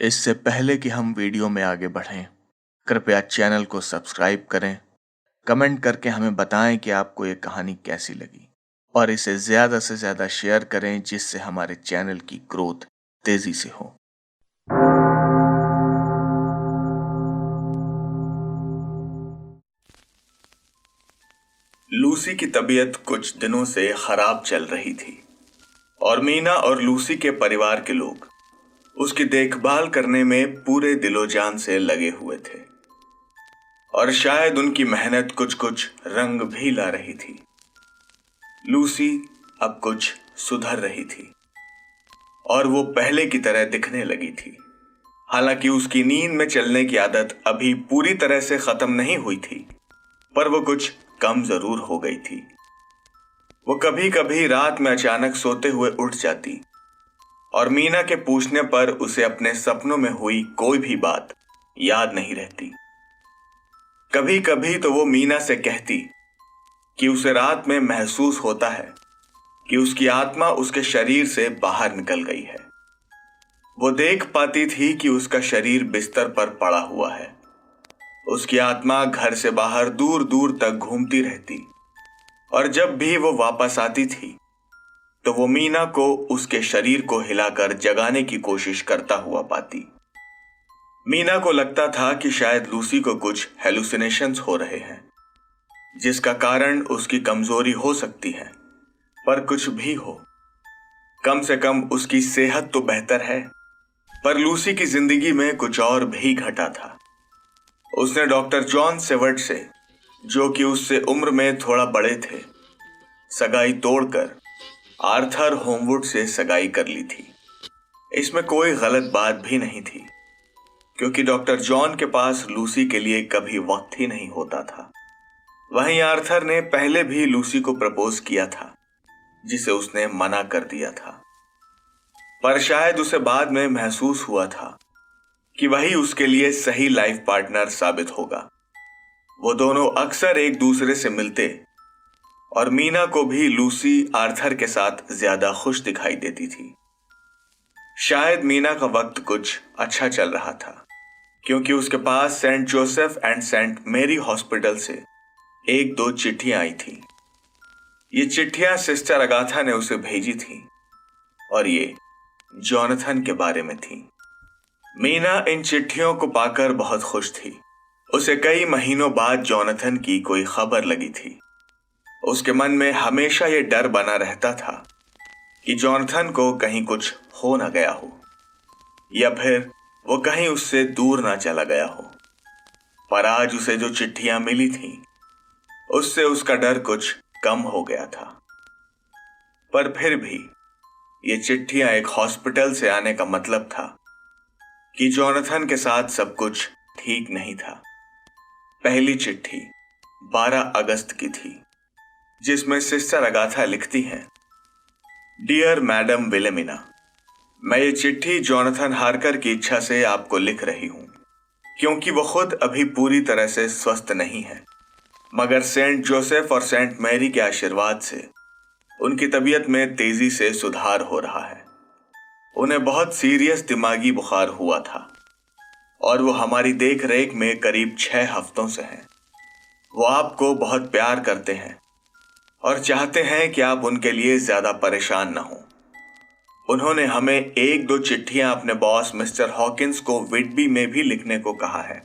इससे पहले कि हम वीडियो में आगे बढ़ें, कृपया चैनल को सब्सक्राइब करें, कमेंट करके हमें बताएं कि आपको ये कहानी कैसी लगी और इसे ज़्यादा से ज़्यादा शेयर करें जिससे हमारे चैनल की ग्रोथ तेज़ी से हो। लूसी की तबीयत कुछ दिनों से खराब चल रही थी और मीना और लूसी के परिवार के लोग उसकी देखभाल करने में पूरे दिलो जान से लगे हुए थे और शायद उनकी मेहनत कुछ कुछ रंग भी ला रही थी। लूसी अब कुछ सुधर रही थी और वो पहले की तरह दिखने लगी थी। हालांकि उसकी नींद में चलने की आदत अभी पूरी तरह से खत्म नहीं हुई थी, पर वो कुछ कम जरूर हो गई थी। वो कभी कभी रात में अचानक सोते हुए उठ जाती और मीना के पूछने पर उसे अपने सपनों में हुई कोई भी बात याद नहीं रहती। कभी कभी तो वो मीना से कहती कि उसे रात में महसूस होता है कि उसकी आत्मा उसके शरीर से बाहर निकल गई है। वो देख पाती थी कि उसका शरीर बिस्तर पर पड़ा हुआ है। उसकी आत्मा घर से बाहर दूर दूर तक घूमती रहती और जब भी वो वापस आती थी तो वो मीना को उसके शरीर को हिलाकर जगाने की कोशिश करता हुआ पाती। मीना को लगता था कि शायद लूसी को कुछ हेलुसिनेशंस हो रहे हैं, जिसका कारण उसकी कमजोरी हो सकती है, पर कुछ भी हो, कम से कम उसकी सेहत तो बेहतर है। पर लूसी की जिंदगी में कुछ और भी घटा था। उसने डॉक्टर जॉन सेवर्ट से, जो कि उससे उम्र में थोड़ा बड़े थे, सगाई तोड़कर आर्थर होमवुड से सगाई कर ली थी। इसमें कोई गलत बात भी नहीं थी, क्योंकि डॉक्टर जॉन के पास लूसी के लिए कभी वक्त ही नहीं होता था। वहीं आर्थर ने पहले भी लूसी को प्रपोज किया था, जिसे उसने मना कर दिया था। पर शायद उसे बाद में महसूस हुआ था कि वही उसके लिए सही लाइफ पार्टनर साबित होगा। वो दोनों अक्सर एक दूसरे से मिलते और मीना को भी लूसी आर्थर के साथ ज्यादा खुश दिखाई देती थी। शायद मीना का वक्त कुछ अच्छा चल रहा था, क्योंकि उसके पास Saint Joseph and Saint Mary hospital से एक दो चिट्ठियां आई थी। ये चिट्ठियां सिस्टर अगाथा ने उसे भेजी थी और ये जॉनथन के बारे में थी। मीना इन चिट्ठियों को पाकर बहुत खुश थी। उसे कई महीनों बाद जॉनथन की कोई खबर लगी थी। उसके मन में हमेशा ये डर बना रहता था कि जॉनथन को कहीं कुछ हो ना गया हो या फिर वो कहीं उससे दूर ना चला गया हो। पर आज उसे जो चिट्ठियां मिली थीं, उससे उसका डर कुछ कम हो गया था। पर फिर भी ये चिट्ठियां एक हॉस्पिटल से आने का मतलब था कि जॉनथन के साथ सब कुछ ठीक नहीं था। पहली चिट्ठी 12 अगस्त की थी, जिसमें सिस्टर अगाथा लिखती हैं, डियर मैडम विलेमिना, मैं ये चिट्ठी जॉनथन हार्कर की इच्छा से आपको लिख रही हूं, क्योंकि वो खुद अभी पूरी तरह से स्वस्थ नहीं है, मगर सेंट जोसेफ और सेंट मैरी के आशीर्वाद से उनकी तबीयत में तेजी से सुधार हो रहा है। उन्हें बहुत सीरियस दिमागी बुखार हुआ था और वो हमारी देख रेख में करीब 6 हफ्तों से हैं। वो आपको बहुत प्यार करते हैं और चाहते हैं कि आप उनके लिए ज्यादा परेशान ना हो। उन्होंने हमें एक दो चिट्ठियां अपने बॉस मिस्टर हॉकिंस को विडबी में भी लिखने को कहा है।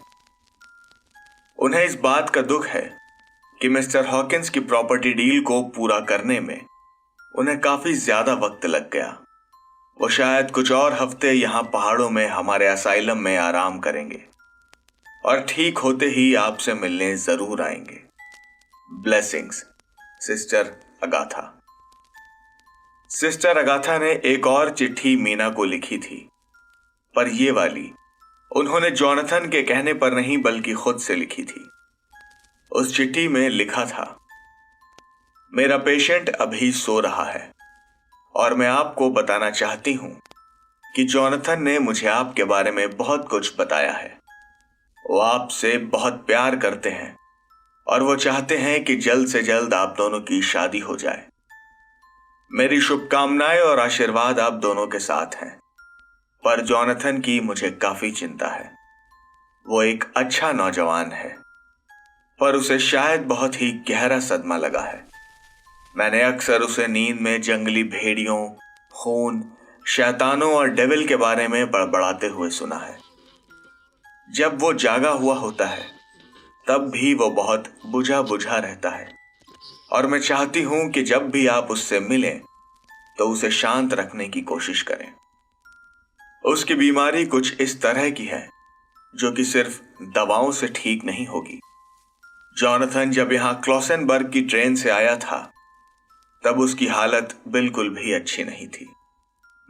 उन्हें इस बात का दुख है कि मिस्टर हॉकिंस की प्रॉपर्टी डील को पूरा करने में उन्हें काफी ज्यादा वक्त लग गया। वो शायद कुछ और हफ्ते यहाँ पहाड़ों में हमारे असाइलम में आराम करेंगे और ठीक होते ही आपसे मिलने जरूर आएंगे। Blessings, sister Agatha. Sister Agatha ने एक और चिट्ठी मीना को लिखी थी, पर ये वाली उन्होंने जॉनथन के कहने पर नहीं बल्कि खुद से लिखी थी। उस चिट्ठी में लिखा था, मेरा पेशेंट अभी सो रहा है और मैं आपको बताना चाहती हूं कि जॉनथन ने मुझे आपके बारे में बहुत कुछ बताया है। वो आपसे बहुत प्यार करते हैं और वो चाहते हैं कि जल्द से जल्द आप दोनों की शादी हो जाए। मेरी शुभकामनाएं और आशीर्वाद आप दोनों के साथ हैं पर जॉनथन की मुझे काफी चिंता है। वो एक अच्छा नौजवान है, पर उसे शायद बहुत ही गहरा सदमा लगा है। मैंने अक्सर उसे नींद में जंगली भेड़ियों, खून, शैतानों और डेविल के बारे में बड़बड़ाते हुए सुना है। जब वो जागा हुआ होता है तब भी वो बहुत बुझा बुझा रहता है, और मैं चाहती हूं कि जब भी आप उससे मिलें तो उसे शांत रखने की कोशिश करें। उसकी बीमारी कुछ इस तरह की है जो कि सिर्फ दवाओं से ठीक नहीं होगी। जॉनथन जब यहां क्लॉसेनबर्ग की ट्रेन से आया था तब उसकी हालत बिल्कुल भी अच्छी नहीं थी।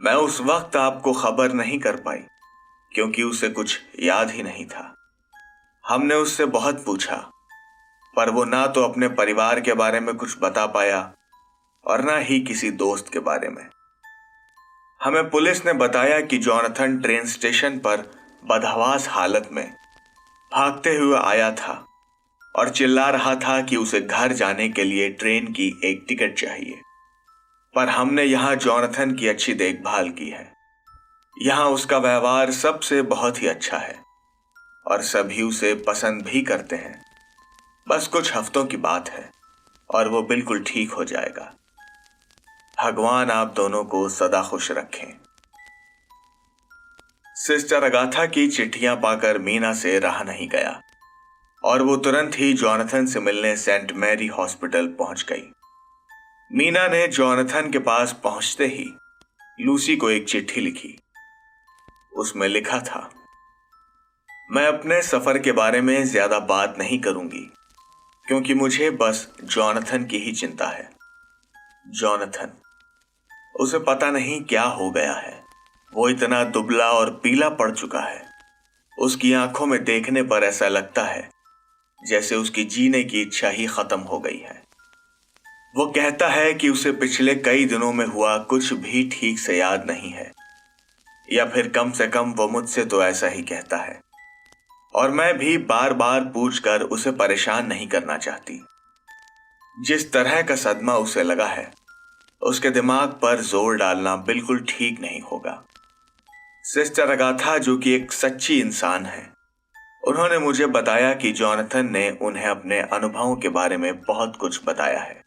मैं उस वक्त आपको खबर नहीं कर पाई क्योंकि उसे कुछ याद ही नहीं था। हमने उससे बहुत पूछा, पर वो ना तो अपने परिवार के बारे में कुछ बता पाया और ना ही किसी दोस्त के बारे में। हमें पुलिस ने बताया कि जॉनथन ट्रेन स्टेशन पर बदहवास हालत में भागते हुए आया था और चिल्ला रहा था कि उसे घर जाने के लिए ट्रेन की एक टिकट चाहिए। पर हमने यहां जॉनथन की अच्छी देखभाल की है। यहां उसका व्यवहार सबसे बहुत ही अच्छा है और सभी उसे पसंद भी करते हैं। बस कुछ हफ्तों की बात है और वो बिल्कुल ठीक हो जाएगा। भगवान आप दोनों को सदा खुश रखें। सिस्टर अगाथा की चिट्ठियां पाकर मीना से रहा नहीं गया और वो तुरंत ही जॉनथन से मिलने सेंट मैरी हॉस्पिटल पहुंच गई। मीना ने जॉनथन के पास पहुंचते ही लूसी को एक चिट्ठी लिखी। उसमें लिखा था, मैं अपने सफर के बारे में ज्यादा बात नहीं करूंगी क्योंकि मुझे बस जॉनथन की ही चिंता है। जॉनथन, उसे पता नहीं क्या हो गया है। वो इतना दुबला और पीला पड़ चुका है। उसकी आंखों में देखने पर ऐसा लगता है जैसे उसकी जीने की इच्छा ही खत्म हो गई है। वो कहता है कि उसे पिछले कई दिनों में हुआ कुछ भी ठीक से याद नहीं है, या फिर कम से कम वो मुझसे तो ऐसा ही कहता है, और मैं भी बार बार पूछकर उसे परेशान नहीं करना चाहती। जिस तरह का सदमा उसे लगा है उसके दिमाग पर जोर डालना बिल्कुल ठीक नहीं होगा। सिस्टर अगाथा, जो कि एक सच्ची इंसान है, उन्होंने मुझे बताया कि जॉनथन ने उन्हें अपने अनुभवों के बारे में बहुत कुछ बताया है,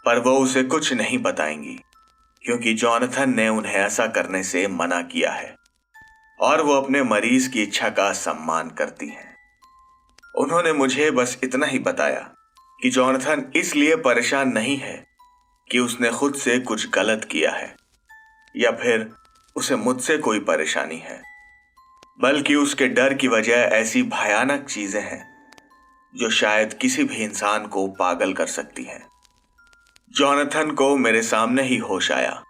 पर वो उसे कुछ नहीं बताएंगी क्योंकि जॉनथन ने उन्हें ऐसा करने से मना किया है और वो अपने मरीज की इच्छा का सम्मान करती हैं। उन्होंने मुझे बस इतना ही बताया कि जॉनथन इसलिए परेशान नहीं है कि उसने खुद से कुछ गलत किया है या फिर उसे मुझसे कोई परेशानी है, बल्कि उसके डर की वजह ऐसी भयानक चीजें हैं जो शायद किसी भी इंसान को पागल कर सकती हैं। जॉनथन को मेरे सामने ही होश आया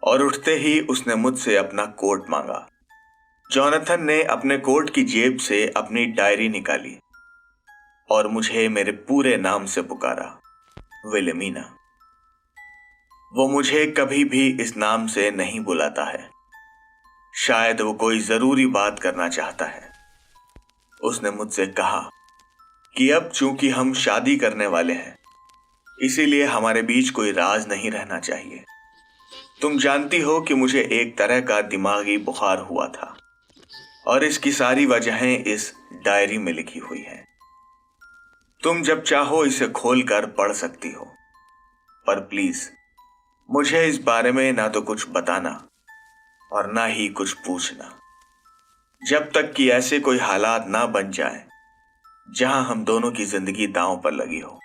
और उठते ही उसने मुझसे अपना कोट मांगा। जॉनथन ने अपने कोट की जेब से अपनी डायरी निकाली और मुझे मेरे पूरे नाम से पुकारा, विलेमिना। वो मुझे कभी भी इस नाम से नहीं बुलाता है। शायद वो कोई जरूरी बात करना चाहता है। उसने मुझसे कहा कि अब चूंकि हम शादी करने वाले हैं इसीलिए हमारे बीच कोई राज नहीं रहना चाहिए। तुम जानती हो कि मुझे एक तरह का दिमागी बुखार हुआ था और इसकी सारी वजहें इस डायरी में लिखी हुई हैं। तुम जब चाहो इसे खोलकर पढ़ सकती हो, पर प्लीज मुझे इस बारे में ना तो कुछ बताना और ना ही कुछ पूछना, जब तक कि ऐसे कोई हालात ना बन जाए जहां हम दोनों की जिंदगी दांव पर लगी हो।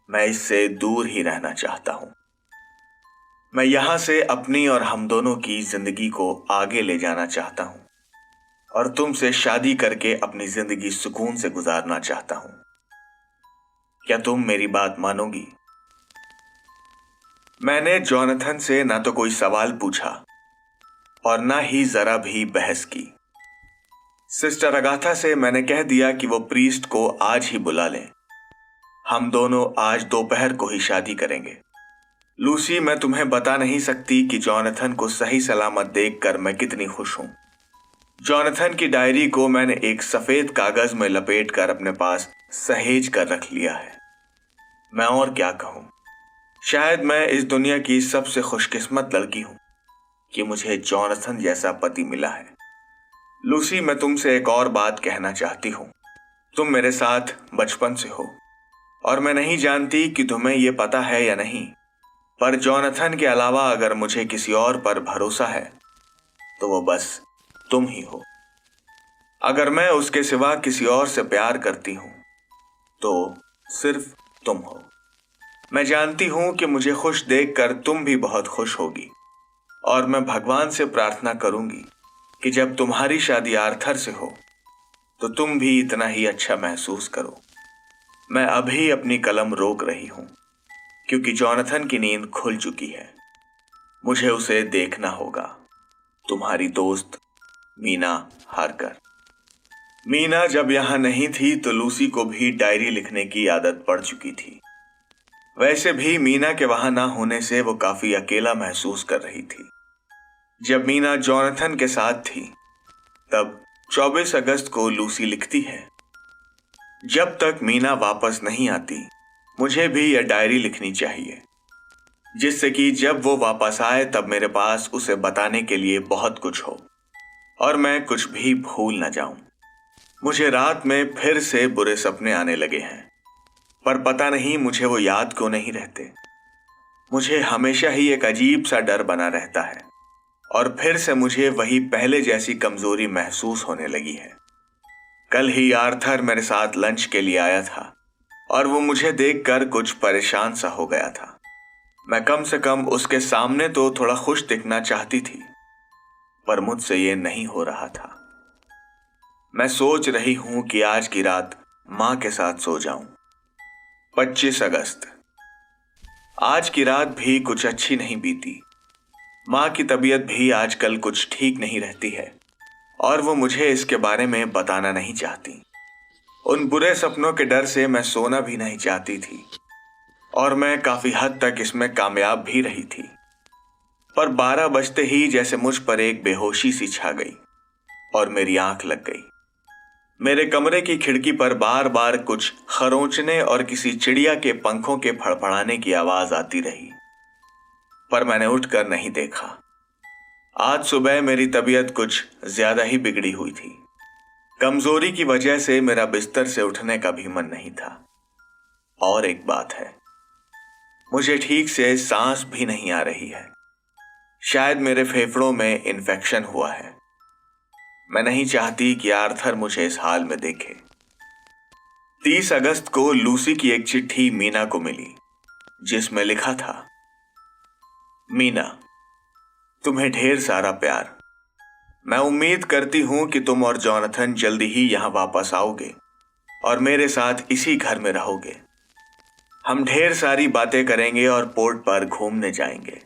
मैं इससे दूर ही रहना चाहता हूं। मैं यहां से अपनी और हम दोनों की जिंदगी को आगे ले जाना चाहता हूं और तुमसे शादी करके अपनी जिंदगी सुकून से गुजारना चाहता हूं। क्या तुम मेरी बात मानोगी? मैंने जॉनथन से ना तो कोई सवाल पूछा और ना ही जरा भी बहस की। सिस्टर अगाथा से मैंने कह दिया कि वो प्रीस्ट को आज ही बुला लें। हम दोनों आज दोपहर को ही शादी करेंगे। लूसी, मैं तुम्हें बता नहीं सकती कि जॉनथन को सही सलामत देखकर मैं कितनी खुश हूं। जॉनथन की डायरी को मैंने एक सफेद कागज में लपेटकर अपने पास सहेज कर रख लिया है। मैं और क्या कहूं। शायद मैं इस दुनिया की सबसे खुशकिस्मत लड़की हूं कि मुझे जॉनथन जैसा पति मिला है। लूसी, मैं तुमसे एक और बात कहना चाहती हूँ। तुम मेरे साथ बचपन से हो और मैं नहीं जानती कि तुम्हें यह पता है या नहीं, पर जॉनथन के अलावा अगर मुझे किसी और पर भरोसा है तो वो बस तुम ही हो। अगर मैं उसके सिवा किसी और से प्यार करती हूं तो सिर्फ तुम हो। मैं जानती हूं कि मुझे खुश देखकर तुम भी बहुत खुश होगी और मैं भगवान से प्रार्थना करूंगी कि जब तुम्हारी शादी आर्थर से हो तो तुम भी इतना ही अच्छा महसूस करो। मैं अभी अपनी कलम रोक रही हूं क्योंकि जॉनथन की नींद खुल चुकी है। मुझे उसे देखना होगा। तुम्हारी दोस्त मीना हारकर। मीना जब यहां नहीं थी तो लूसी को भी डायरी लिखने की आदत पड़ चुकी थी। वैसे भी मीना के वहां ना होने से वो काफी अकेला महसूस कर रही थी। जब मीना जॉनथन के साथ थी तब 24 अगस्त को लूसी लिखती है, जब तक मीना वापस नहीं आती मुझे भी यह डायरी लिखनी चाहिए, जिससे कि जब वो वापस आए तब मेरे पास उसे बताने के लिए बहुत कुछ हो और मैं कुछ भी भूल न जाऊं। मुझे रात में फिर से बुरे सपने आने लगे हैं, पर पता नहीं मुझे वो याद क्यों नहीं रहते। मुझे हमेशा ही एक अजीब सा डर बना रहता है और फिर से मुझे वही पहले जैसी कमजोरी महसूस होने लगी है। कल ही आर्थर मेरे साथ लंच के लिए आया था और वो मुझे देखकर कुछ परेशान सा हो गया था। मैं कम से कम उसके सामने तो थोड़ा खुश दिखना चाहती थी, पर मुझसे ये नहीं हो रहा था। मैं सोच रही हूं कि आज की रात मां के साथ सो जाऊं। 25 अगस्त। आज की रात भी कुछ अच्छी नहीं बीती। मां की तबीयत भी आजकल कुछ ठीक नहीं रहती है और वो मुझे इसके बारे में बताना नहीं चाहती। उन बुरे सपनों के डर से मैं सोना भी नहीं चाहती थी और मैं काफी हद तक इसमें कामयाब भी रही थी। पर 12 बजते ही जैसे मुझ पर एक बेहोशी सी छा गई और मेरी आंख लग गई। मेरे कमरे की खिड़की पर बार बार कुछ खरोंचने और किसी चिड़िया के पंखों के फड़फड़ाने की आवाज आती रही, पर मैंने उठकर नहीं देखा। आज सुबह मेरी तबीयत कुछ ज्यादा ही बिगड़ी हुई थी। कमजोरी की वजह से मेरा बिस्तर से उठने का भी मन नहीं था। और एक बात है, मुझे ठीक से सांस भी नहीं आ रही है। शायद मेरे फेफड़ों में इन्फेक्शन हुआ है। मैं नहीं चाहती कि आर्थर मुझे इस हाल में देखे। 30 अगस्त को लूसी की एक चिट्ठी मीना को मिली, जिसमें लिखा था, मीना, तुम्हें ढेर सारा प्यार। मैं उम्मीद करती हूं कि तुम और जॉनथन जल्दी ही यहां वापस आओगे और मेरे साथ इसी घर में रहोगे। हम ढेर सारी बातें करेंगे और पोर्ट पर घूमने जाएंगे।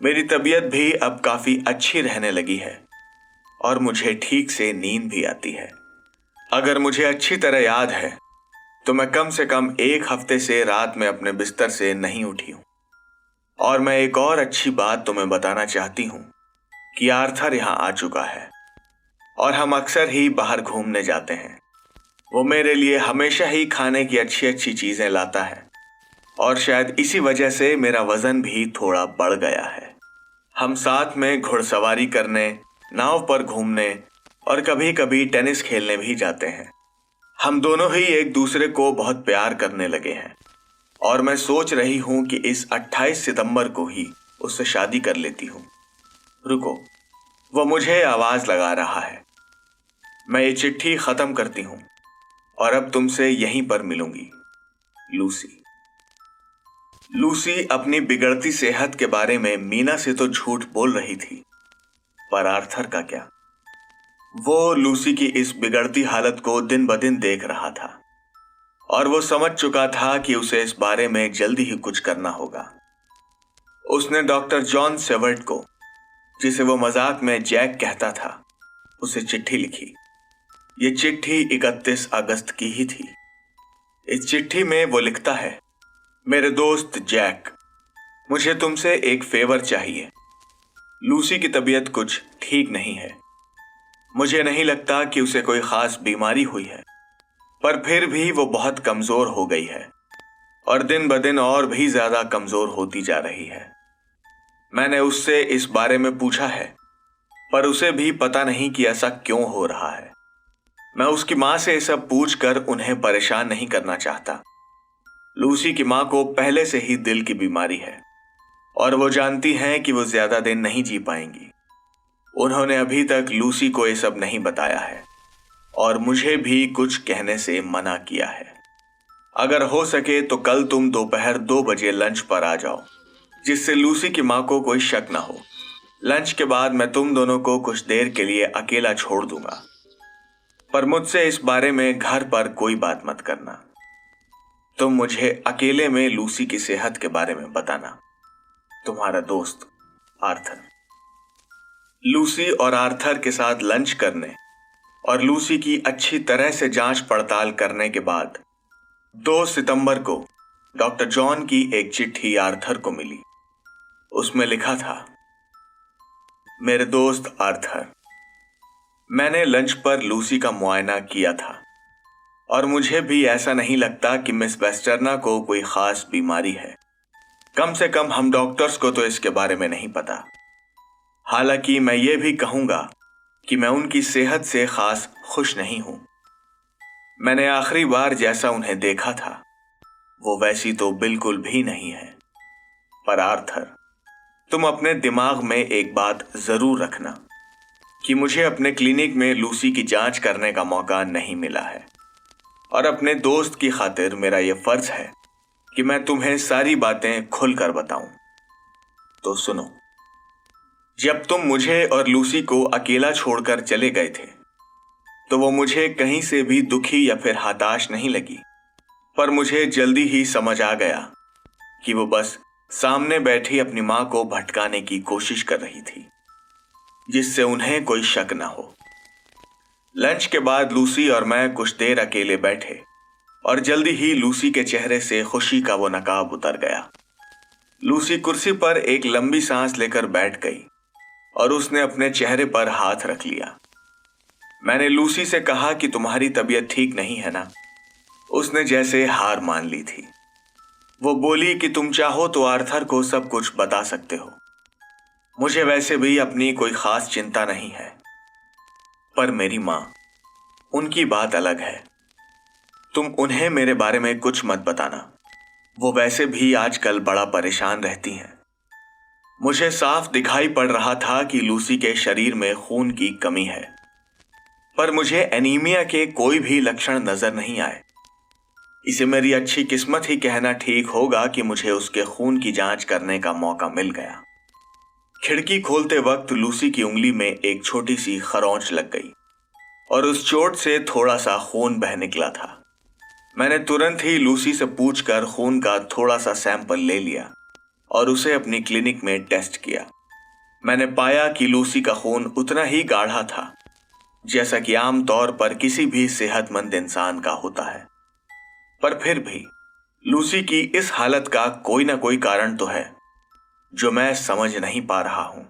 मेरी तबीयत भी अब काफी अच्छी रहने लगी है और मुझे ठीक से नींद भी आती है। अगर मुझे अच्छी तरह याद है तो मैं कम से कम 1 हफ्ते से रात में अपने बिस्तर से नहीं उठी हूं। और मैं एक और अच्छी बात तुम्हें बताना चाहती हूं कि आर्थर यहां आ चुका है और हम अक्सर ही बाहर घूमने जाते हैं। वो मेरे लिए हमेशा ही खाने की अच्छी अच्छी चीजें लाता है और शायद इसी वजह से मेरा वजन भी थोड़ा बढ़ गया है। हम साथ में घुड़सवारी करने, नाव पर घूमने और कभी कभी टेनिस खेलने भी जाते हैं। हम दोनों ही एक दूसरे को बहुत प्यार करने लगे हैं और मैं सोच रही हूं कि इस 28 सितंबर को ही उससे शादी कर लेती हूं। रुको, वो मुझे आवाज लगा रहा है। मैं ये चिट्ठी खत्म करती हूं और अब तुमसे यहीं पर मिलूंगी। लूसी। लूसी अपनी बिगड़ती सेहत के बारे में मीना से तो झूठ बोल रही थी, पर आर्थर का क्या? वो लूसी की इस बिगड़ती हालत को दिन ब दिन देख रहा था और वो समझ चुका था कि उसे इस बारे में जल्दी ही कुछ करना होगा। उसने डॉक्टर जॉन सेवर्ट को, जिसे वो मजाक में जैक कहता था, उसे चिट्ठी लिखी। ये चिट्ठी 31 अगस्त की ही थी। इस चिट्ठी में वो लिखता है, मेरे दोस्त जैक, मुझे तुमसे एक फेवर चाहिए। लूसी की तबीयत कुछ ठीक नहीं है। मुझे नहीं लगता कि उसे कोई खास बीमारी हुई है, पर फिर भी वो बहुत कमजोर हो गई है और दिन ब दिन और भी ज्यादा कमजोर होती जा रही है। मैंने उससे इस बारे में पूछा है, पर उसे भी पता नहीं कि ऐसा क्यों हो रहा है। मैं उसकी माँ से ये सब पूछकर उन्हें परेशान नहीं करना चाहता। लूसी की माँ को पहले से ही दिल की बीमारी है और वो जानती हैं कि वो ज्यादा दिन नहीं जी पाएंगी। उन्होंने अभी तक लूसी को ये सब नहीं बताया है और मुझे भी कुछ कहने से मना किया है। अगर हो सके तो कल तुम दोपहर 2 बजे लंच पर आ जाओ, जिससे लूसी की माँ को कोई शक ना हो। लंच के बाद मैं तुम दोनों को कुछ देर के लिए अकेला छोड़ दूंगा, पर मुझसे इस बारे में घर पर कोई बात मत करना। तुम मुझे अकेले में लूसी की सेहत के बारे में बताना। तुम्हारा दोस्त आर्थर। लूसी और आर्थर के साथ लंच करने और लूसी की अच्छी तरह से जांच पड़ताल करने के बाद 2 सितंबर को डॉक्टर जॉन की एक चिट्ठी आर्थर को मिली। उसमें लिखा था, मेरे दोस्त आर्थर, मैंने लंच पर लूसी का मुआयना किया था और मुझे भी ऐसा नहीं लगता कि मिस वेस्टर्ना को कोई खास बीमारी है। कम से कम हम डॉक्टर्स को तो इसके बारे में नहीं पता। हालांकि मैं ये भी कहूंगा कि मैं उनकी सेहत से खास खुश नहीं हूं। मैंने आखिरी बार जैसा उन्हें देखा था वो वैसी तो बिल्कुल भी नहीं है। पर आर्थर, तुम अपने दिमाग में एक बात जरूर रखना कि मुझे अपने क्लिनिक में लूसी की जांच करने का मौका नहीं मिला है और अपने दोस्त की खातिर मेरा यह फर्ज है कि मैं तुम्हें सारी बातें खुलकर बताऊं। तो सुनो, जब तुम मुझे और लूसी को अकेला छोड़कर चले गए थे तो वो मुझे कहीं से भी दुखी या फिर हताश नहीं लगी, पर मुझे जल्दी ही समझ आ गया कि वो बस सामने बैठी अपनी मां को भटकाने की कोशिश कर रही थी, जिससे उन्हें कोई शक ना हो। लंच के बाद लूसी और मैं कुछ देर अकेले बैठे और जल्दी ही लूसी के चेहरे से खुशी का वो नकाब उतर गया। लूसी कुर्सी पर एक लंबी सांस लेकर बैठ गई और उसने अपने चेहरे पर हाथ रख लिया। मैंने लूसी से कहा कि तुम्हारी तबीयत ठीक नहीं है ना। उसने जैसे हार मान ली थी। वो बोली कि तुम चाहो तो आर्थर को सब कुछ बता सकते हो। मुझे वैसे भी अपनी कोई खास चिंता नहीं है, पर मेरी मां, उनकी बात अलग है। तुम उन्हें मेरे बारे में कुछ मत बताना। वो वैसे भी आजकल बड़ा परेशान रहती हैं। मुझे साफ दिखाई पड़ रहा था कि लूसी के शरीर में खून की कमी है, पर मुझे एनीमिया के कोई भी लक्षण नजर नहीं आए। इसे मेरी अच्छी किस्मत ही कहना ठीक होगा कि मुझे उसके खून की जांच करने का मौका मिल गया। खिड़की खोलते वक्त लूसी की उंगली में एक छोटी सी खरोंच लग गई और उस चोट से थोड़ा सा खून बह निकला था। मैंने तुरंत ही लूसी से पूछकर खून का थोड़ा सा सैंपल ले लिया और उसे अपनी क्लिनिक में टेस्ट किया। मैंने पाया कि लूसी का खून उतना ही गाढ़ा था जैसा कि आम तौर पर किसी भी सेहतमंद इंसान का होता है, पर फिर भी लूसी की इस हालत का कोई ना कोई कारण तो है जो मैं समझ नहीं पा रहा हूं।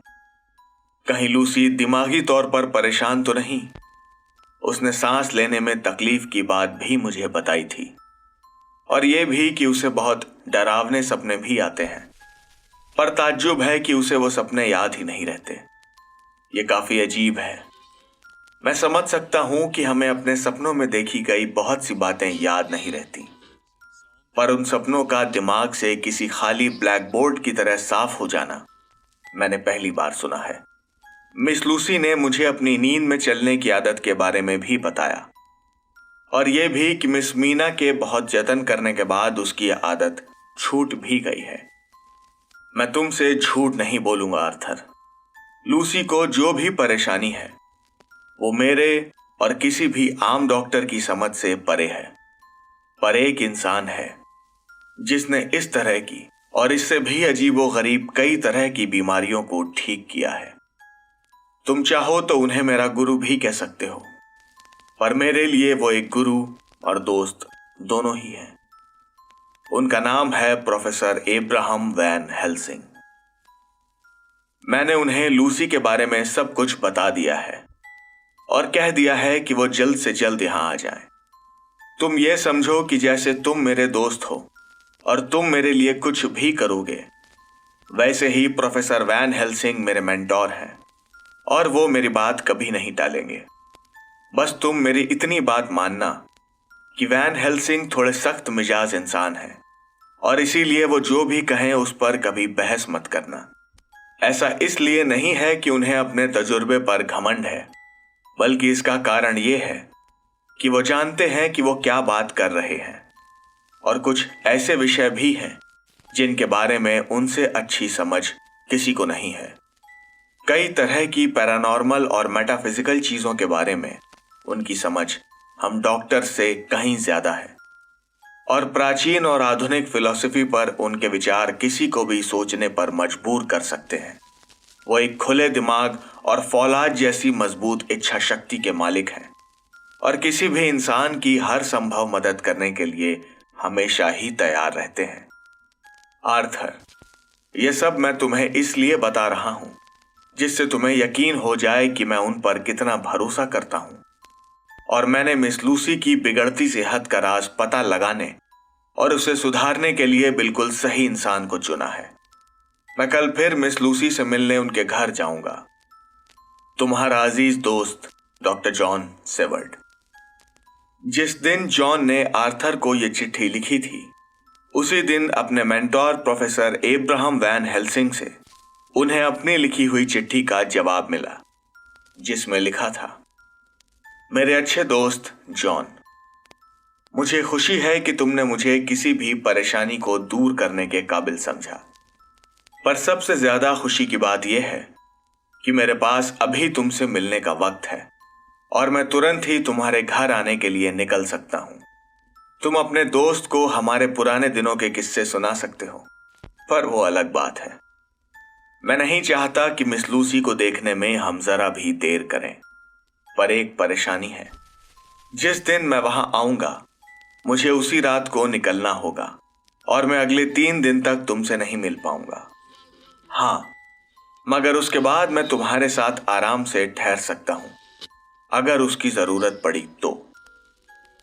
कहीं लूसी दिमागी तौर पर परेशान तो नहीं? उसने सांस लेने में तकलीफ की बात भी मुझे बताई थी और यह भी कि उसे बहुत डरावने सपने भी आते हैं, पर ताज्जुब है कि उसे वो सपने याद ही नहीं रहते। ये काफी अजीब है। मैं समझ सकता हूं कि हमें अपने सपनों में देखी गई बहुत सी बातें याद नहीं रहती, पर उन सपनों का दिमाग से किसी खाली ब्लैक बोर्ड की तरह साफ हो जाना मैंने पहली बार सुना है। मिस लूसी ने मुझे अपनी नींद में चलने की आदत के बारे में भी बताया और यह भी कि मिस मीना के बहुत जतन करने के बाद उसकी आदत छूट भी गई है। मैं तुमसे झूठ नहीं बोलूंगा आर्थर। लूसी को जो भी परेशानी है वो मेरे और किसी भी आम डॉक्टर की समझ से परे है। पर एक इंसान है जिसने इस तरह की और इससे भी अजीबोगरीब कई तरह की बीमारियों को ठीक किया है। तुम चाहो तो उन्हें मेरा गुरु भी कह सकते हो, पर मेरे लिए वो एक गुरु और दोस्त दोनों ही हैं। उनका नाम है प्रोफेसर एब्राहम वैन हेल्सिंग। मैंने उन्हें लूसी के बारे में सब कुछ बता दिया है और कह दिया है कि वो जल्द से जल्द यहां आ जाएं। तुम ये समझो कि जैसे तुम मेरे दोस्त हो और तुम मेरे लिए कुछ भी करोगे, वैसे ही प्रोफेसर वैन हेल्सिंग मेरे मेंटोर हैं और वो मेरी बात कभी नहीं टालेंगे। बस तुम मेरी इतनी बात मानना कि वैन हेल्सिंग थोड़े सख्त मिजाज इंसान हैं और इसीलिए वो जो भी कहें उस पर कभी बहस मत करना। ऐसा इसलिए नहीं है कि उन्हें अपने तजुर्बे पर घमंड है, बल्कि इसका कारण ये है कि वो जानते हैं कि वो क्या बात कर रहे हैं और कुछ ऐसे विषय भी हैं जिनके बारे में उनसे अच्छी समझ किसी को नहीं है। कई तरह की पैरानॉर्मल और मेटाफिजिकल चीजों के बारे में उनकी समझ हम डॉक्टर से कहीं ज्यादा है और प्राचीन और आधुनिक फिलॉसफी पर उनके विचार किसी को भी सोचने पर मजबूर कर सकते हैं। वो एक खुले दिमाग और फौलाद जैसी मजबूत इच्छा शक्ति के मालिक हैं और किसी भी इंसान की हर संभव मदद करने के लिए हमेशा ही तैयार रहते हैं। आर्थर, ये सब मैं तुम्हें इसलिए बता रहा हूं जिससे तुम्हें यकीन हो जाए कि मैं उन पर कितना भरोसा करता हूं और मैंने मिस लूसी की बिगड़ती सेहत का राज पता लगाने और उसे सुधारने के लिए बिल्कुल सही इंसान को चुना है। मैं कल फिर मिस लूसी से मिलने उनके घर जाऊंगा। तुम्हारा अजीज दोस्त डॉक्टर जॉन सेवर्ड। जिस दिन जॉन ने आर्थर को यह चिट्ठी लिखी थी, उसी दिन अपने mentor professor Abraham Van Helsing से उन्हें अपनी लिखी हुई चिट्ठी का जवाब मिला, जिसमें लिखा था, मेरे अच्छे दोस्त जॉन, मुझे खुशी है कि तुमने मुझे किसी भी परेशानी को दूर करने के काबिल समझा, पर सबसे ज्यादा खुशी की बात यह है कि मेरे पास अभी तुमसे मिलने का वक्त है और मैं तुरंत ही तुम्हारे घर आने के लिए निकल सकता हूं। तुम अपने दोस्त को हमारे पुराने दिनों के किस्से सुना सकते हो, पर वो अलग बात है। मैं नहीं चाहता कि मिस लूसी को देखने में हम जरा भी देर करें, पर एक परेशानी है। जिस दिन मैं वहां आऊंगा, मुझे उसी रात को निकलना होगा और मैं अगले 3 दिन तक तुमसे नहीं मिल पाऊंगा। हाँ, मगर उसके बाद मैं तुम्हारे साथ आराम से ठहर सकता हूं, अगर उसकी जरूरत पड़ी तो।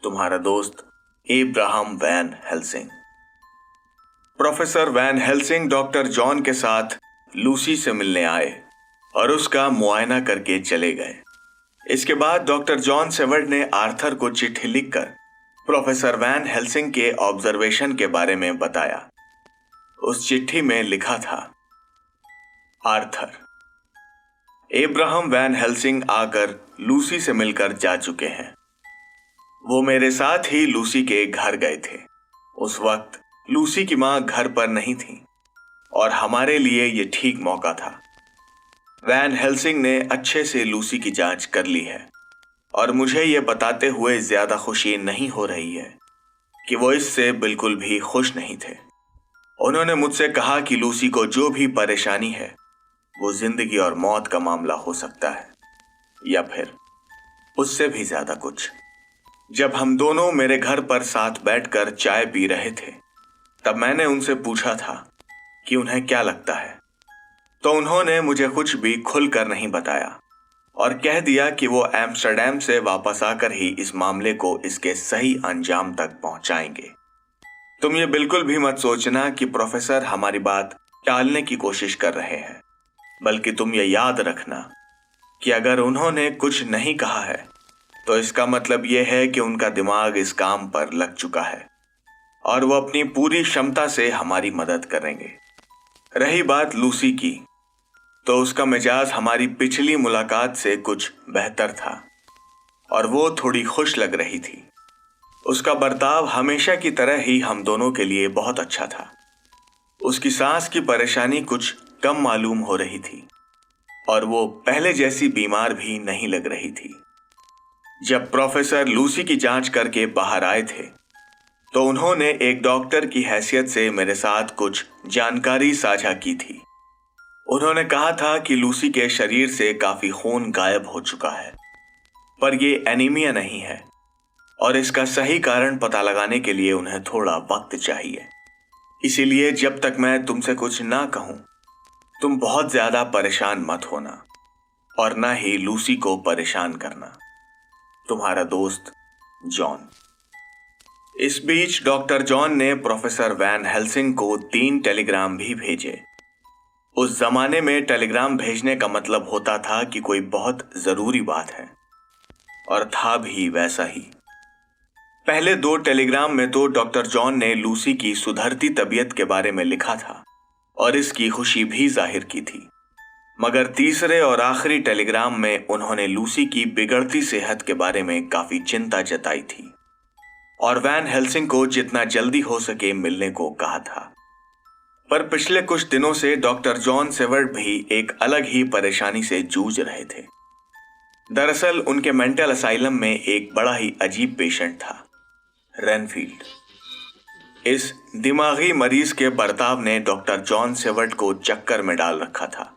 तुम्हारा दोस्त Abraham Van Helsing. Professor Van Helsing doctor John के साथ लूसी से मिलने आए और उसका मुआयना करके चले गए। इसके बाद डॉक्टर जॉन सेवर्ड ने आर्थर को चिट्ठी लिखकर प्रोफेसर वैन हेल्सिंग के ऑब्जर्वेशन के बारे में बताया। उस चिट्ठी में लिखा था, आर्थर, एब्राहम वैन हेल्सिंग आकर लूसी से मिलकर जा चुके हैं। वो मेरे साथ ही लूसी के घर गए थे। उस वक्त लूसी की मां घर पर नहीं थी और हमारे लिए ये ठीक मौका था। वैन हेल्सिंग ने अच्छे से लूसी की जांच कर ली है और मुझे ये बताते हुए ज्यादा खुशी नहीं हो रही है कि वो इससे बिल्कुल भी खुश नहीं थे। उन्होंने मुझसे कहा कि लूसी को जो भी परेशानी है वो जिंदगी और मौत का मामला हो सकता है या फिर उससे भी ज्यादा कुछ। जब हम दोनों मेरे घर पर साथ बैठकर चाय पी रहे थे, तब मैंने उनसे पूछा था कि उन्हें क्या लगता है, तो उन्होंने मुझे कुछ भी खुलकर नहीं बताया और कह दिया कि वो एम्स्टर्डम से वापस आकर ही इस मामले को इसके सही अंजाम तक पहुंचाएंगे। तुम ये बिल्कुल भी मत सोचना कि प्रोफेसर हमारी बात टालने की कोशिश कर रहे हैं, बल्कि तुम ये याद रखना कि अगर उन्होंने कुछ नहीं कहा है तो इसका मतलब यह है कि उनका दिमाग इस काम पर लग चुका है और वो अपनी पूरी क्षमता से हमारी मदद करेंगे। रही बात लूसी की, तो उसका मिजाज हमारी पिछली मुलाकात से कुछ बेहतर था और वो थोड़ी खुश लग रही थी। उसका बर्ताव हमेशा की तरह ही हम दोनों के लिए बहुत अच्छा था। उसकी सांस की परेशानी कुछ कम मालूम हो रही थी और वो पहले जैसी बीमार भी नहीं लग रही थी। जब प्रोफेसर लूसी की जांच करके बाहर आए थे, तो उन्होंने एक डॉक्टर की हैसियत से मेरे साथ कुछ जानकारी साझा की थी। उन्होंने कहा था कि लूसी के शरीर से काफी खून गायब हो चुका है, पर ये एनीमिया नहीं है और इसका सही कारण पता लगाने के लिए उन्हें थोड़ा वक्त चाहिए। इसीलिए जब तक मैं तुमसे कुछ ना कहूं, तुम बहुत ज्यादा परेशान मत होना और ना ही लूसी को परेशान करना। तुम्हारा दोस्त जॉन। इस बीच डॉक्टर जॉन ने प्रोफेसर वैन हेल्सिंग को 3 टेलीग्राम भी भेजे उस जमाने में टेलीग्राम भेजने का मतलब होता था कि कोई बहुत जरूरी बात है, और था भी वैसा ही। पहले 2 टेलीग्राम में तो डॉक्टर जॉन ने लूसी की सुधरती तबीयत के बारे में लिखा था और इसकी खुशी भी जाहिर की थी, मगर तीसरे और आखिरी टेलीग्राम में उन्होंने लूसी की बिगड़ती सेहत के बारे में काफी चिंता जताई थी और वैन हेल्सिंग को जितना जल्दी हो सके मिलने को कहा था। पर पिछले कुछ दिनों से डॉक्टर जॉन सेवर्ट भी एक अलग ही परेशानी से जूझ रहे थे। दरअसल उनके मेंटल असाइलम में एक बड़ा ही अजीब पेशेंट था, रेनफील्ड। इस दिमागी मरीज के बर्ताव ने डॉक्टर जॉन सेवर्ट को चक्कर में डाल रखा था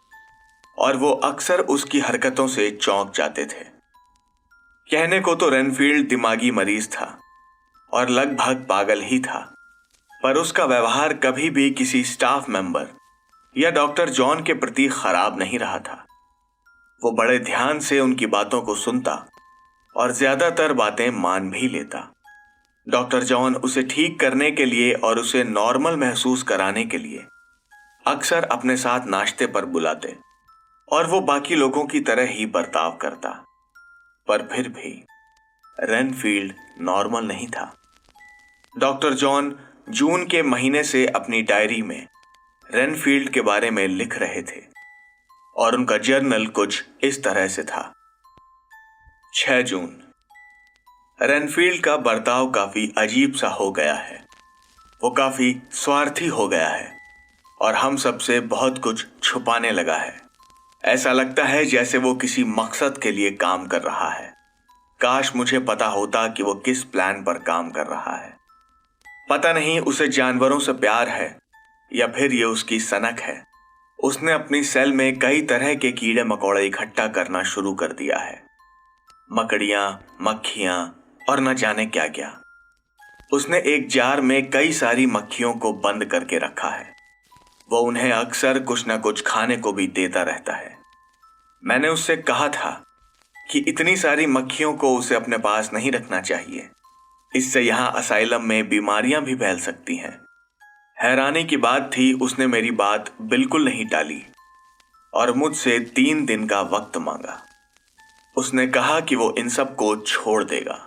और वो अक्सर उसकी हरकतों से चौंक जाते थे। कहने को तो रेनफील्ड दिमागी मरीज था और लगभग पागल ही था, पर उसका व्यवहार कभी भी किसी स्टाफ मेंबर या डॉक्टर जॉन के प्रति खराब नहीं रहा था। वो बड़े ध्यान से उनकी बातों को सुनता और ज्यादातर बातें मान भी लेता। डॉक्टर जॉन उसे ठीक करने के लिए और उसे नॉर्मल महसूस कराने के लिए अक्सर अपने साथ नाश्ते पर बुलाते और वो बाकी लोगों की तरह ही बर्ताव करता, पर फिर भी रेनफील्ड नॉर्मल नहीं था। डॉक्टर जॉन जून के महीने से अपनी डायरी में रेनफील्ड के बारे में लिख रहे थे और उनका जर्नल कुछ इस तरह से था। 6 जून। रेनफील्ड का बर्ताव काफी अजीब सा हो गया है। वो काफी स्वार्थी हो गया है और हम सबसे बहुत कुछ छुपाने लगा है। ऐसा लगता है जैसे वो किसी मकसद के लिए काम कर रहा है। काश मुझे पता होता कि वो किस प्लान पर काम कर रहा है। पता नहीं उसे जानवरों से प्यार है या फिर ये उसकी सनक है। उसने अपनी सेल में कई तरह के कीड़े मकोड़े इकट्ठा करना शुरू कर दिया है, मकड़ियां, मक्खियां और न जाने क्या क्या। उसने एक जार में कई सारी मक्खियों को बंद करके रखा है। वो उन्हें अक्सर कुछ न कुछ खाने को भी देता रहता है। मैंने उससे कहा था कि इतनी सारी मक्खियों को उसे अपने पास नहीं रखना चाहिए, इससे यहाँ असाइलम में बीमारियां भी फैल सकती हैं। हैरानी की बात थी, उसने मेरी बात बिल्कुल नहीं टाली और मुझसे 3 दिन का वक्त मांगा। उसने कहा कि वो इन सब को छोड़ देगा।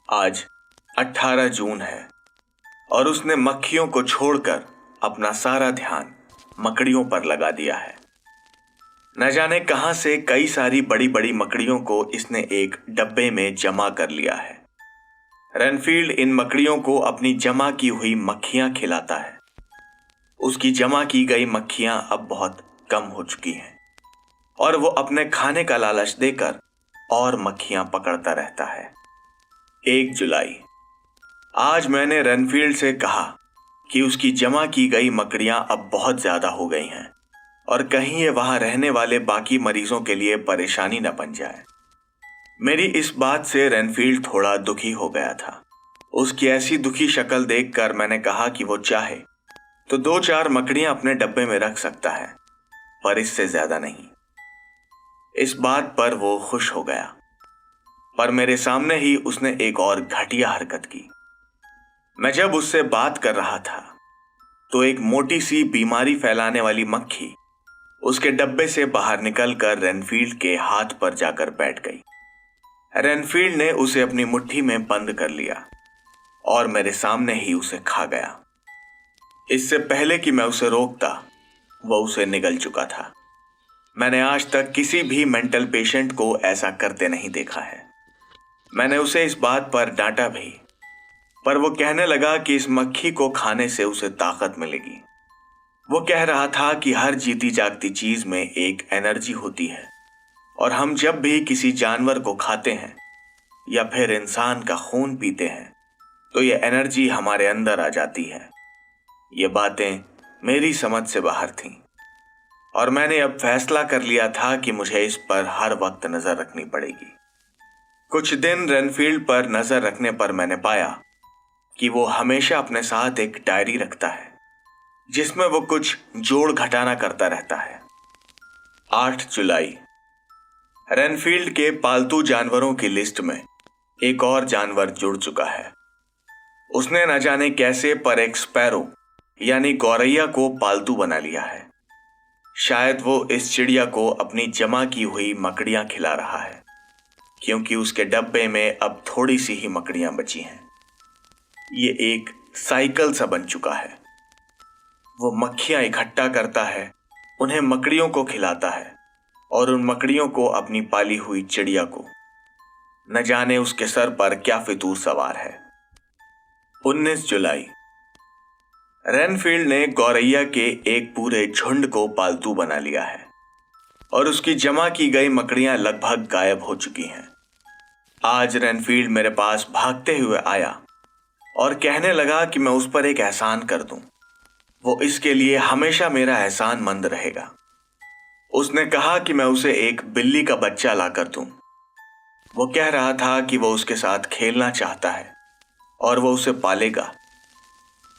आज 18 जून है और उसने मक्खियों को छोड़कर अपना सारा ध्यान मकड़ियों पर लगा दिया है। न जाने कहां से कई सारी बड़ी बड़ी मकड़ियों को इसने एक डब्बे में जमा कर लिया है। रेनफील्ड इन मकड़ियों को अपनी जमा की हुई मक्खियां खिलाता है। उसकी जमा की गई मक्खियां अब बहुत कम हो चुकी हैं और वो अपने खाने का लालच देकर और मक्खियां पकड़ता रहता है। 1 जुलाई। आज मैंने रेनफील्ड से कहा कि उसकी जमा की गई मकड़ियां अब बहुत ज्यादा हो गई हैं और कहीं ये वहां रहने वाले बाकी मरीजों के लिए परेशानी न बन जाए। मेरी इस बात से रेनफील्ड थोड़ा दुखी हो गया था। उसकी ऐसी दुखी शक्ल देखकर मैंने कहा कि वो चाहे तो 2-4 मकड़ियां अपने डब्बे में रख सकता है, पर इससे ज्यादा नहीं। इस बात पर वो खुश हो गया, पर मेरे सामने ही उसने एक और घटिया हरकत की। मैं जब उससे बात कर रहा था तो एक मोटी सी बीमारी फैलाने वाली मक्खी उसके डब्बे से बाहर निकलकर रेनफील्ड के हाथ पर जाकर बैठ गई। रेनफील्ड ने उसे अपनी मुट्ठी में बंद कर लिया और मेरे सामने ही उसे खा गया। इससे पहले कि मैं उसे रोकता, वो उसे निगल चुका था। मैंने आज तक किसी भी मेंटल पेशेंट को ऐसा करते नहीं देखा है। मैंने उसे इस बात पर डांटा भी, पर वो कहने लगा कि इस मक्खी को खाने से उसे ताकत मिलेगी। वो कह रहा था कि हर जीती जागती चीज में एक एनर्जी होती है और हम जब भी किसी जानवर को खाते हैं या फिर इंसान का खून पीते हैं तो ये एनर्जी हमारे अंदर आ जाती है। ये बातें मेरी समझ से बाहर थीं और मैंने अब फैसला कर लिया था कि मुझे इस पर हर वक्त नजर रखनी पड़ेगी। कुछ दिन रेनफील्ड पर नजर रखने पर मैंने पाया कि वो हमेशा अपने साथ एक डायरी रखता है जिसमें वो कुछ जोड़ घटाना करता रहता है। 8 जुलाई। रेनफील्ड के पालतू जानवरों की लिस्ट में एक और जानवर जुड़ चुका है। उसने न जाने कैसे पर एक स्पैरो यानी गौरैया को पालतू बना लिया है। शायद वो इस चिड़िया को अपनी जमा की हुई मकड़ियां खिला रहा है, क्योंकि उसके डब्बे में अब थोड़ी सी ही मकड़ियां बची हैं। ये एक साइकिल सा बन चुका है। वो मक्खियां इकट्ठा करता है, उन्हें मकड़ियों को खिलाता है और उन मकड़ियों को अपनी पाली हुई चिड़िया को। न जाने उसके सर पर क्या फितूर सवार है। 19 जुलाई। रेनफील्ड ने गौरैया के एक पूरे झुंड को पालतू बना लिया है और उसकी जमा की गई मकड़ियां लगभग गायब हो चुकी हैं। आज रेनफील्ड मेरे पास भागते हुए आया और कहने लगा कि मैं उस पर एक एहसान कर दूं। वो इसके लिए हमेशा मेरा एहसानमंद रहेगा। उसने कहा कि मैं उसे एक बिल्ली का बच्चा लाकर दूं। वो कह रहा था कि वो उसके साथ खेलना चाहता है और वो उसे पालेगा।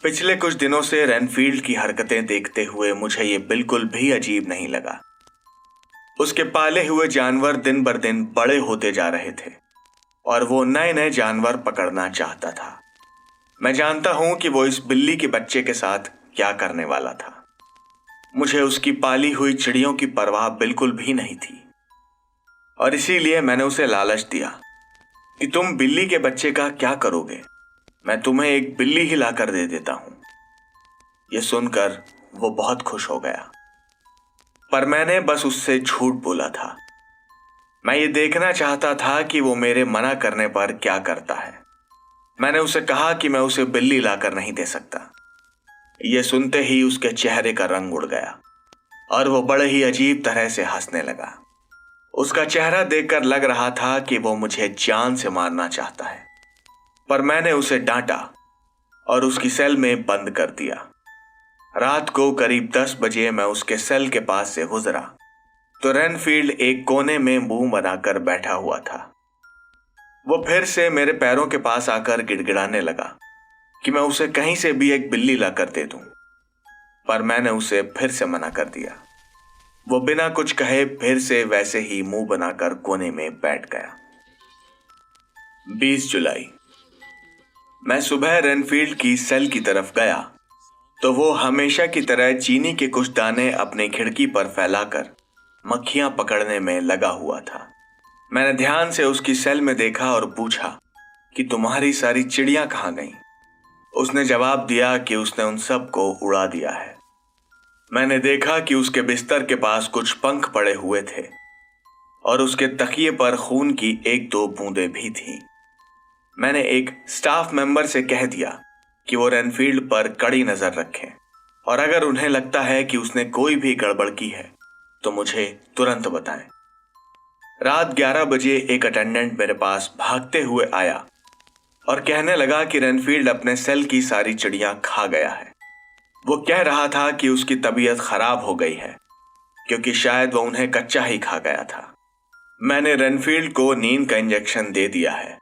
पिछले कुछ दिनों से रेनफील्ड की हरकतें देखते हुए मुझे ये बिल्कुल भी अजीब नहीं लगा। उसके पाले हुए जानवर दिन बर दिन बड़े होते जा रहे थे और वो नए नए जानवर पकड़ना चाहता था। मैं जानता हूं कि वो इस बिल्ली के बच्चे के साथ क्या करने वाला था। मुझे उसकी पाली हुई चिड़ियों की परवाह बिल्कुल भी नहीं थी और इसीलिए मैंने उसे लालच दिया कि तुम बिल्ली के बच्चे का क्या करोगे, मैं तुम्हें एक बिल्ली ही लाकर दे देता हूं। यह सुनकर वो बहुत खुश हो गया, पर मैंने बस उससे झूठ बोला था। मैं ये देखना चाहता था कि वो मेरे मना करने पर क्या करता है। मैंने उसे कहा कि मैं उसे बिल्ली लाकर नहीं दे सकता। यह सुनते ही उसके चेहरे का रंग उड़ गया और वो बड़े ही अजीब तरह से हंसने लगा। उसका चेहरा देखकर लग रहा था कि वो मुझे जान से मारना चाहता है, पर मैंने उसे डांटा और उसकी सेल में बंद कर दिया। रात को करीब 10 बजे मैं उसके सेल के पास से गुजरा तो रेनफील्ड एक कोने में मुंह बनाकर बैठा हुआ था। वो फिर से मेरे पैरों के पास आकर गिड़गिड़ाने लगा कि मैं उसे कहीं से भी एक बिल्ली लाकर दे दूं, पर मैंने उसे फिर से मना कर दिया। वो बिना कुछ कहे फिर से वैसे ही मुंह बनाकर कोने में बैठ गया। 20 जुलाई। मैं सुबह रेनफील्ड की सेल की तरफ गया तो वो हमेशा की तरह चीनी के कुछ दाने अपनी खिड़की पर फैलाकर मक्खियां पकड़ने में लगा हुआ था। मैंने ध्यान से उसकी सेल में देखा और पूछा कि तुम्हारी सारी चिड़ियां कहाँ गईं? उसने जवाब दिया कि उसने उन सब को उड़ा दिया है। मैंने देखा कि उसके बिस्तर के पास कुछ पंख पड़े हुए थे और उसके तकिए पर खून की 1-2 बूंदें भी थीं। मैंने एक स्टाफ मेंबर से कह दिया कि वो रेनफील्ड पर कड़ी नजर रखें और अगर उन्हें लगता है कि उसने कोई भी गड़बड़ की है तो मुझे तुरंत बताएं। रात 11 बजे एक अटेंडेंट मेरे पास भागते हुए आया और कहने लगा कि रेनफील्ड अपने सेल की सारी चिड़ियां खा गया है। वो कह रहा था कि उसकी तबीयत खराब हो गई है क्योंकि शायद वो उन्हें कच्चा ही खा गया था। मैंने रेनफील्ड को नींद का इंजेक्शन दे दिया है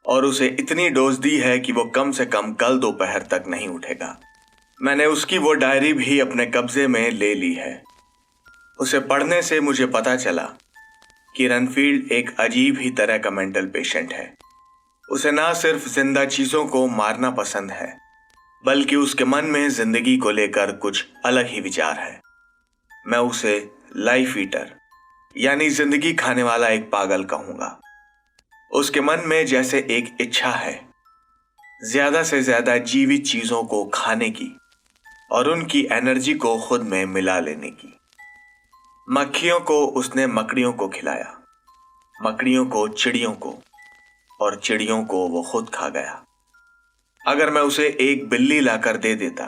और उसे इतनी डोज दी है कि वो कम से कम कल दोपहर तक नहीं उठेगा। मैंने उसकी वो डायरी भी अपने कब्जे में ले ली है। उसे पढ़ने से मुझे पता चला कि रेनफील्ड एक अजीब ही तरह का मेंटल पेशेंट है। उसे ना सिर्फ जिंदा चीजों को मारना पसंद है, बल्कि उसके मन में जिंदगी को लेकर कुछ अलग ही विचार है। मैं उसे लाइफ ईटर यानी जिंदगी खाने वाला एक पागल कहूंगा। उसके मन में जैसे एक इच्छा है ज्यादा से ज्यादा जीवित चीजों को खाने की और उनकी एनर्जी को खुद में मिला लेने की। मक्खियों को उसने मकड़ियों को खिलाया, मकड़ियों को चिड़ियों को, और चिड़ियों को वो खुद खा गया। अगर मैं उसे एक बिल्ली लाकर दे देता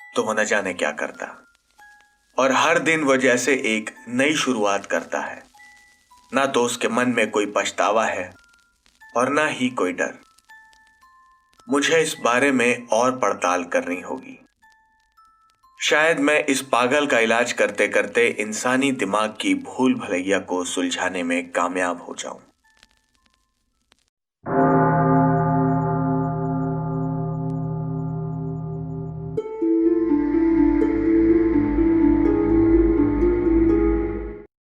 तो वो न जाने क्या करता। और हर दिन वो जैसे एक नई शुरुआत करता है। ना तो उसके मन में कोई पछतावा है और ना ही कोई डर। मुझे इस बारे में और पड़ताल करनी होगी। शायद मैं इस पागल का इलाज करते करते इंसानी दिमाग की भूल भुलैया को सुलझाने में कामयाब हो जाऊं।